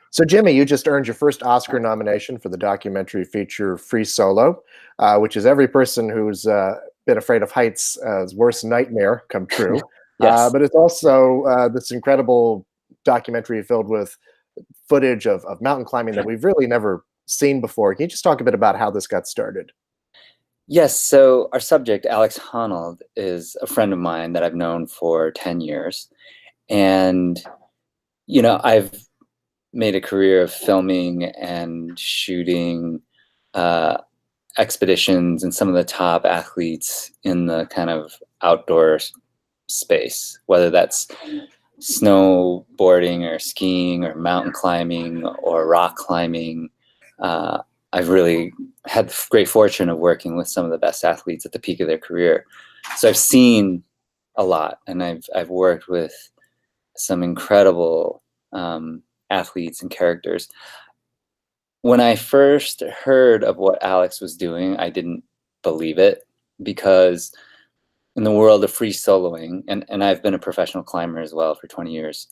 So, Jimmy, you just earned your first Oscar nomination for the documentary feature Free Solo, which is every person who's been afraid of heights' worst nightmare come true. Yes. But it's also this incredible documentary filled with footage of mountain climbing that we've really never seen before. Can you just talk a bit about how this got started? Yes, so our subject, Alex Honnold, is a friend of mine that I've known for 10 years. And, I've made a career of filming and shooting expeditions and some of the top athletes in the kind of outdoor space, whether that's snowboarding or skiing or mountain climbing or rock climbing. I've really had the great fortune of working with some of the best athletes at the peak of their career. So I've seen a lot, and I've worked with some incredible athletes and characters. When I first heard of what Alex was doing, I didn't believe it, because in the world of free soloing, and I've been a professional climber as well for 20 years,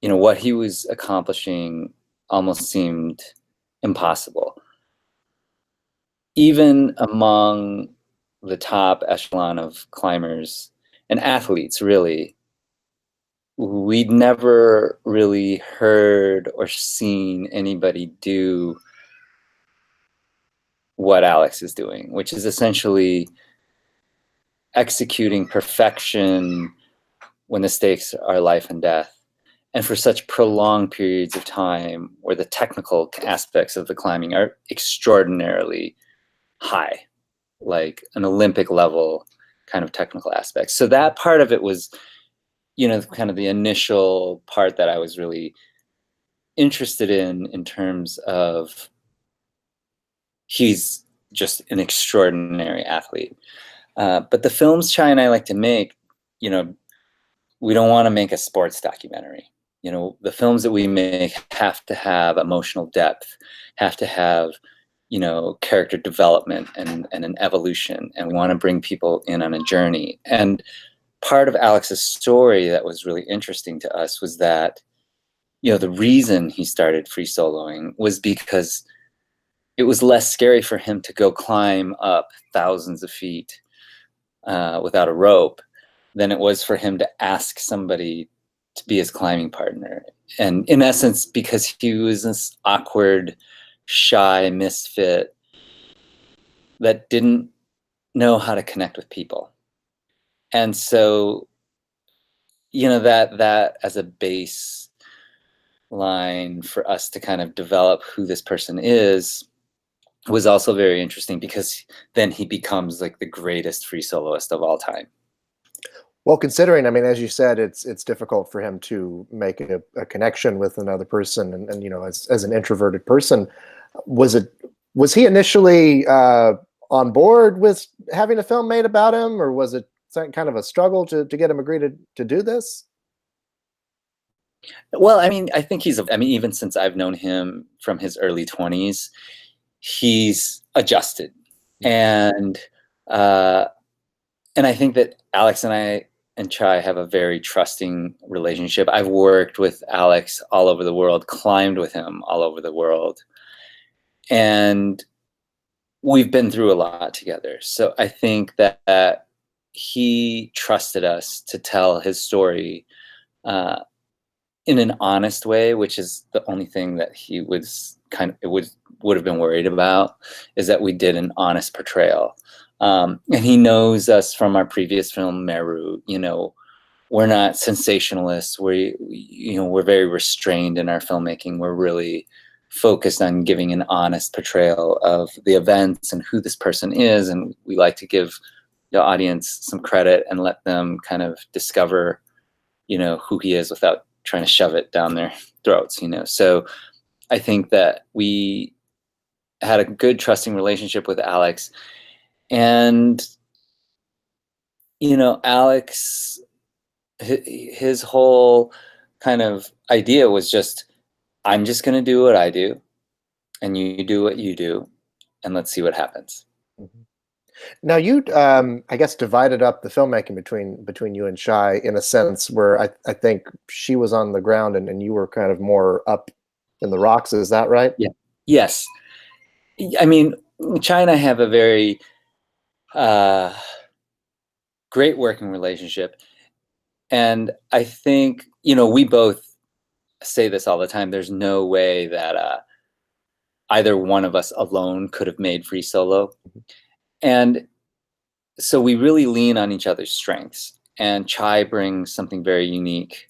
what he was accomplishing almost seemed impossible. Even among the top echelon of climbers and athletes, really, we'd never really heard or seen anybody do what Alex is doing, which is essentially executing perfection when the stakes are life and death, and for such prolonged periods of time where the technical aspects of the climbing are extraordinarily high, like an Olympic level kind of technical aspects. So that part of it was, kind of the initial part that I was really interested in terms of he's just an extraordinary athlete. But the films Chai and I like to make, we don't want to make a sports documentary. The films that we make have to have emotional depth, have to have, character development and an evolution. And we want to bring people in on a journey. And part of Alex's story that was really interesting to us was that, the reason he started free soloing was because it was less scary for him to go climb up thousands of feet without a rope than it was for him to ask somebody to be his climbing partner. And in essence, because he was this awkward, shy misfit that didn't know how to connect with people. And so, that as a baseline for us to kind of develop who this person is was also very interesting, because then he becomes like the greatest free soloist of all time. Well, considering, I mean, as you said, it's difficult for him to make a connection with another person, and as an introverted person, was he initially on board with having a film made about him, or was it kind of a struggle to get him agreed to do this? Well, I mean, I think even since I've known him from his early 20s, he's adjusted. And I think that Alex and Chai have a very trusting relationship. I've worked with Alex all over the world, climbed with him all over the world. And we've been through a lot together. So I think that he trusted us to tell his story in an honest way, which is the only thing that he was would have been worried about, is that we did an honest portrayal. And he knows us from our previous film, Meru. We're not sensationalists. We're very restrained in our filmmaking. We're really focused on giving an honest portrayal of the events and who this person is. And we like to give the audience some credit and let them kind of discover, who he is without trying to shove it down their throats, So I think that we had a good trusting relationship with Alex. And, Alex, his whole kind of idea was just, I'm just going to do what I do, and you do what you do, and let's see what happens. Mm-hmm. Now you, I guess, divided up the filmmaking between you and Shai in a sense where I think she was on the ground and you were kind of more up in the rocks. Is that right? Yeah. Yes. I mean, Chai and I have a very uh, great working relationship. And I think, we both say this all the time. There's no way that either one of us alone could have made Free Solo. And so we really lean on each other's strengths. And Chai brings something very unique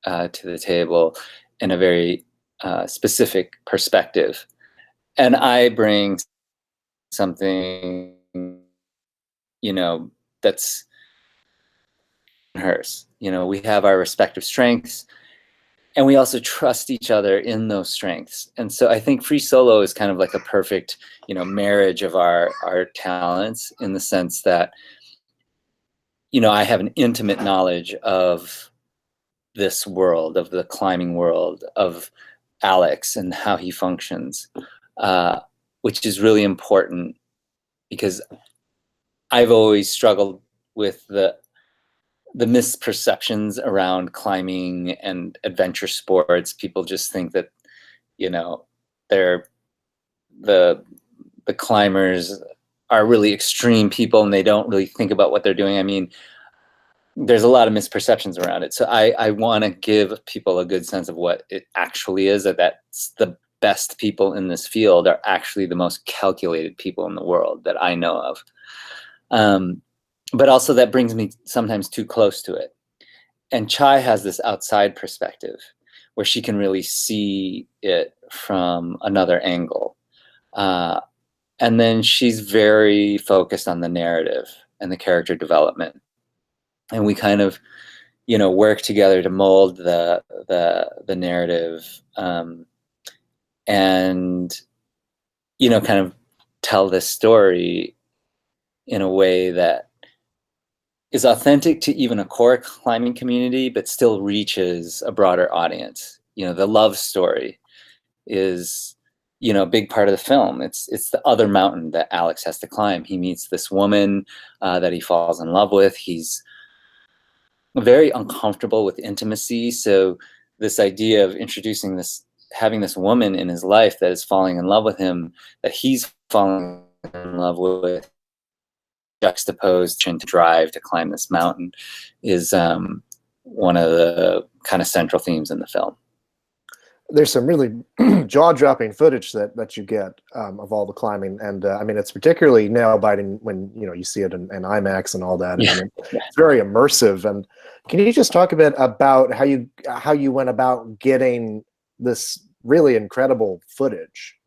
to the table in a very specific perspective. And I bring something, that's hers. We have our respective strengths, and we also trust each other in those strengths. And so I think Free Solo is kind of like a perfect, marriage of our talents, in the sense that, I have an intimate knowledge of this world, of the climbing world, of Alex and how he functions, uh, which is really important because I've always struggled with the misperceptions around climbing and adventure sports. People just think that, they're the the climbers are really extreme people and they don't really think about what they're doing. I mean, there's a lot of misperceptions around it. So I want to give people a good sense of what it actually is, that's the best people in this field are actually the most calculated people in the world that I know of. But also that brings me sometimes too close to it. And Chai has this outside perspective where she can really see it from another angle. And then she's very focused on the narrative and the character development. And we kind of, work together to mold the narrative, and, kind of tell this story in a way that is authentic to even a core climbing community, but still reaches a broader audience. The love story is, a big part of the film. It's the other mountain that Alex has to climb. He meets this woman that he falls in love with. He's very uncomfortable with intimacy. So this idea of having this woman in his life that is falling in love with him, that he's falling in love with, juxtaposed to drive to climb this mountain, is one of the kind of central themes in the film. There's some really jaw-dropping footage that you get of all the climbing, and I mean it's particularly nail-biting when you see it in IMAX and all that. Yeah. I mean, it's very immersive. And can you just talk a bit about how you went about getting this really incredible footage?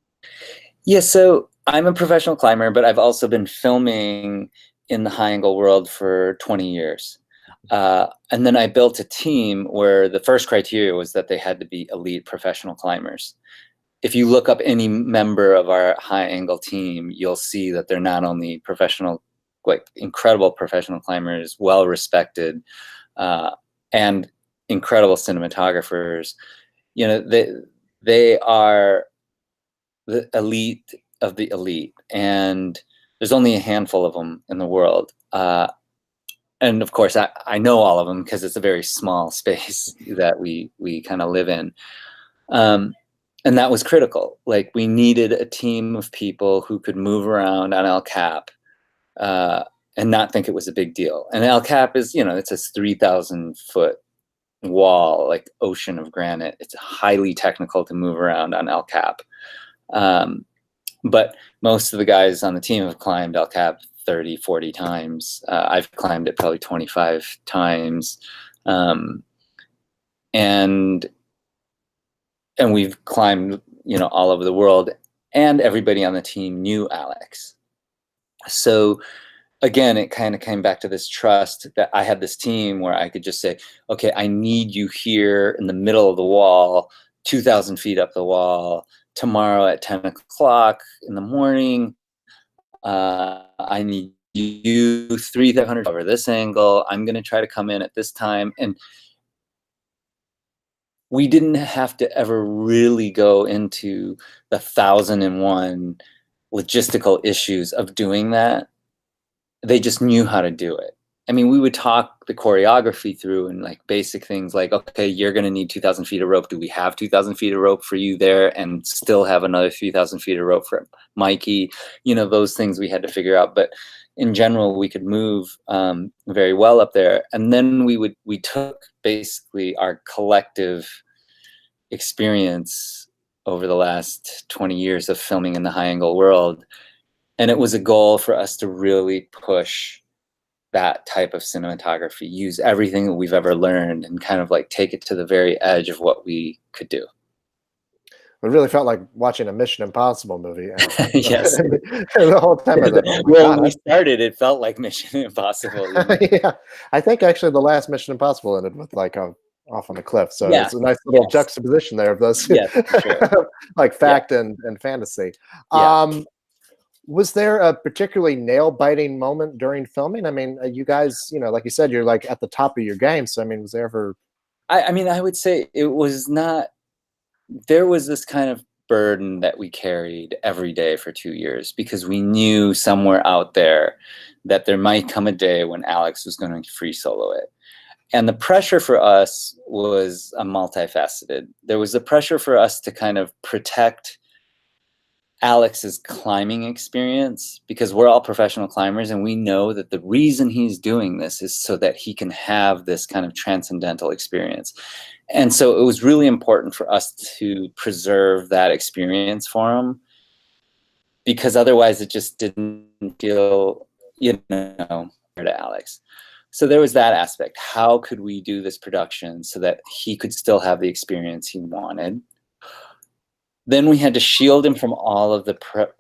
Yeah, so I'm a professional climber, but I've also been filming in the high angle world for 20 years. And then I built a team where the first criteria was that they had to be elite professional climbers. If you look up any member of our high angle team, you'll see that they're not only professional, like incredible professional climbers, well respected, and incredible cinematographers. They are the elite of the elite, and there's only a handful of them in the world. And of course, I know all of them because it's a very small space that we kind of live in. And that was critical. Like, we needed a team of people who could move around on El Cap and not think it was a big deal. And El Cap is, it's a 3,000-foot wall, like ocean of granite. It's highly technical to move around on El Cap. But most of the guys on the team have climbed El Cap 30, 40 times. I've climbed it probably 25 times. And we've climbed, all over the world, and everybody on the team knew Alex. So again, it kind of came back to this trust that I had this team where I could just say, okay, I need you here in the middle of the wall, 2,000 feet up the wall, tomorrow at 10 o'clock in the morning. I need you 3,500 over this angle. I'm going to try to come in at this time. And we didn't have to ever really go into the 1,001 logistical issues of doing that. they just knew how to do it. I mean, we would talk the choreography through and like basic things like, okay, you're going to need 2,000 feet of rope. Do we have 2,000 feet of rope for you there and still have another 3,000 feet of rope for Mikey? You know, those things we had to figure out. But in general, we could move very well up there. And then we took basically our collective experience over the last 20 years of filming in the high angle world. And it was a goal for us to really push that type of cinematography, use everything that we've ever learned and kind of like take it to the very edge of what we could do. It really felt like watching a Mission Impossible movie. Yes. The whole time I thought, oh my Well, God, when we started, it felt like Mission Impossible. You know? yeah, I think actually the last Mission Impossible ended with like off on the cliff. So Yeah. it's a nice little juxtaposition there of those, yes, for sure. like fact and fantasy. Yeah. Was there a particularly nail-biting moment during filming? I mean, you guys, you know, like you said, you're like at the top of your game. So I mean, was there ever? I mean, I would say it was not. There was this kind of burden that we carried every day for 2 years because we knew somewhere out there that there might come a day when Alex was going to free solo it. And the pressure for us was multifaceted. There was the pressure for us to kind of protect Alex's climbing experience because we're all professional climbers and we know that the reason he's doing this is so that he can have this kind of transcendental experience. And so it was really important for us to preserve that experience for him because otherwise it just didn't feel, you know, fair to Alex. So there was that aspect. How could we do this production so that he could still have the experience he wanted? Then we had to shield him from all of the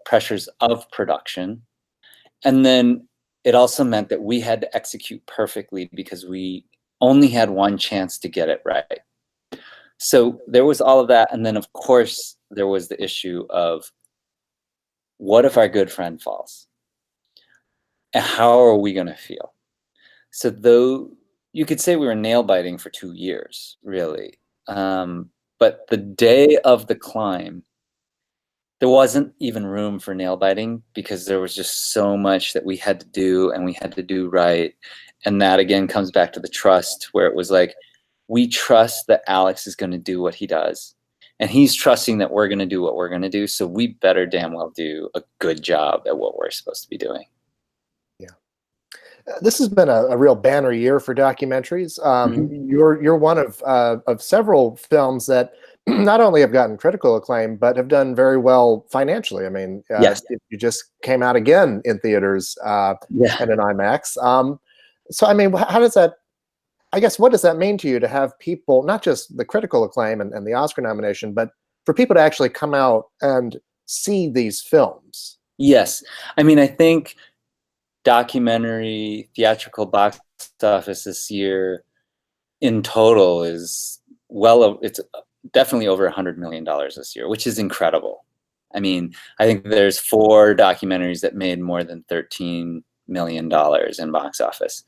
pressures of production. And then it also meant that we had to execute perfectly because we only had one chance to get it right. So there was all of that. And then, of course, there was the issue of what if our good friend falls? And how are we going to feel? So though you could say we were nail biting for 2 years, really. But the day of the climb, there wasn't even room for nail biting because there was just so much that we had to do and we had to do right. And that again comes back to the trust where it was like, we trust that Alex is going to do what he does. And he's trusting that we're going to do what we're going to do. So we better damn well do a good job at what we're supposed to be doing. Yeah. This has been a real banner year for documentaries. You're one of several films that not only have gotten critical acclaim, but have done very well financially. I mean, Yes. you just came out again in theaters and in IMAX. So, I mean, how does that, I guess, what does that mean to you to have people, not just the critical acclaim and the Oscar nomination, but for people to actually come out and see these films? Yes. I mean, I think documentary theatrical box office this year in total is it's definitely over $100 million this year, which is incredible. I mean, I think there's 4 documentaries that made more than $13 million in box office.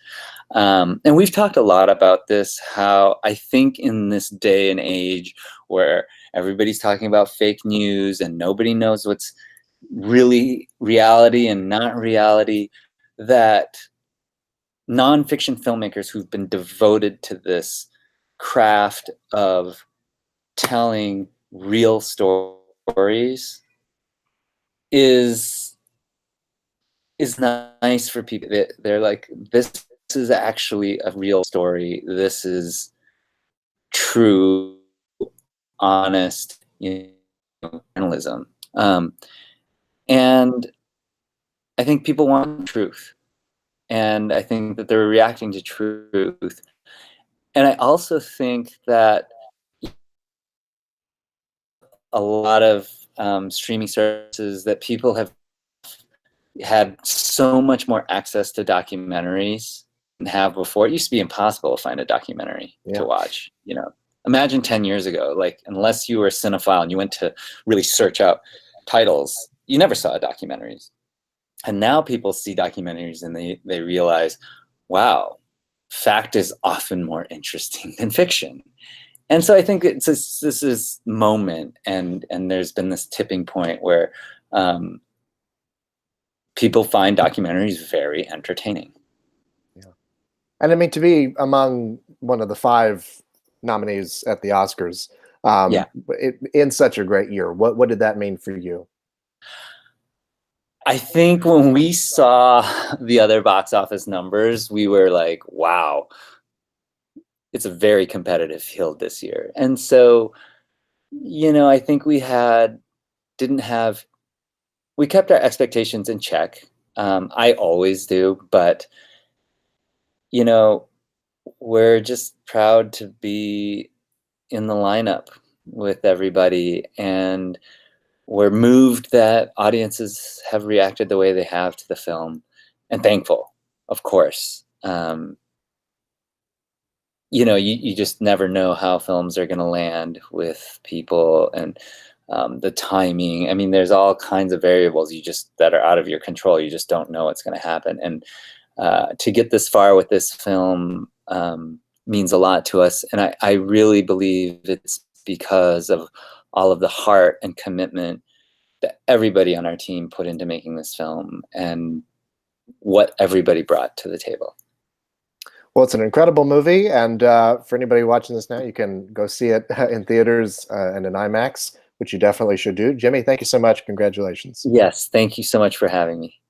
And we've talked a lot about this, how I think in this day and age where everybody's talking about fake news and nobody knows what's really reality and not reality, that nonfiction filmmakers who've been devoted to this craft of telling real stories is nice for people. They're like, this is actually a real story. This is true, honest, journalism. And I think people want truth. And I think that they're reacting to truth. And I also think that a lot of streaming services that people have had so much more access to documentaries than have before. It used to be impossible to find a documentary to watch. You know, imagine 10 years ago, like unless you were a cinephile and you went to really search out titles, you never saw documentaries. And now people see documentaries and they realize, wow, fact is often more interesting than fiction. And so I think this is moment, and there's been this tipping point where people find documentaries very entertaining. Yeah. And I mean, to be among one of the 5 nominees at the Oscars, Yeah. in such a great year, what did that mean for you? I think when we saw the other box office numbers, we were like, wow, it's a very competitive field this year. And so, I think didn't have, we kept our expectations in check. I always do, but, you know, we're just proud to be in the lineup with everybody. And we're moved that audiences have reacted the way they have to the film, and thankful, of course. You just never know how films are going to land with people, and the timing. I mean, there's all kinds of variables that are out of your control. You just don't know what's going to happen. And to get this far with this film means a lot to us. And I really believe it's because of all of the heart and commitment that everybody on our team put into making this film, and what everybody brought to the table. Well, it's an incredible movie, and for anybody watching this now, you can go see it in theaters and in IMAX, which you definitely should do. Jimmy, thank you so much. Congratulations. Yes, thank you so much for having me.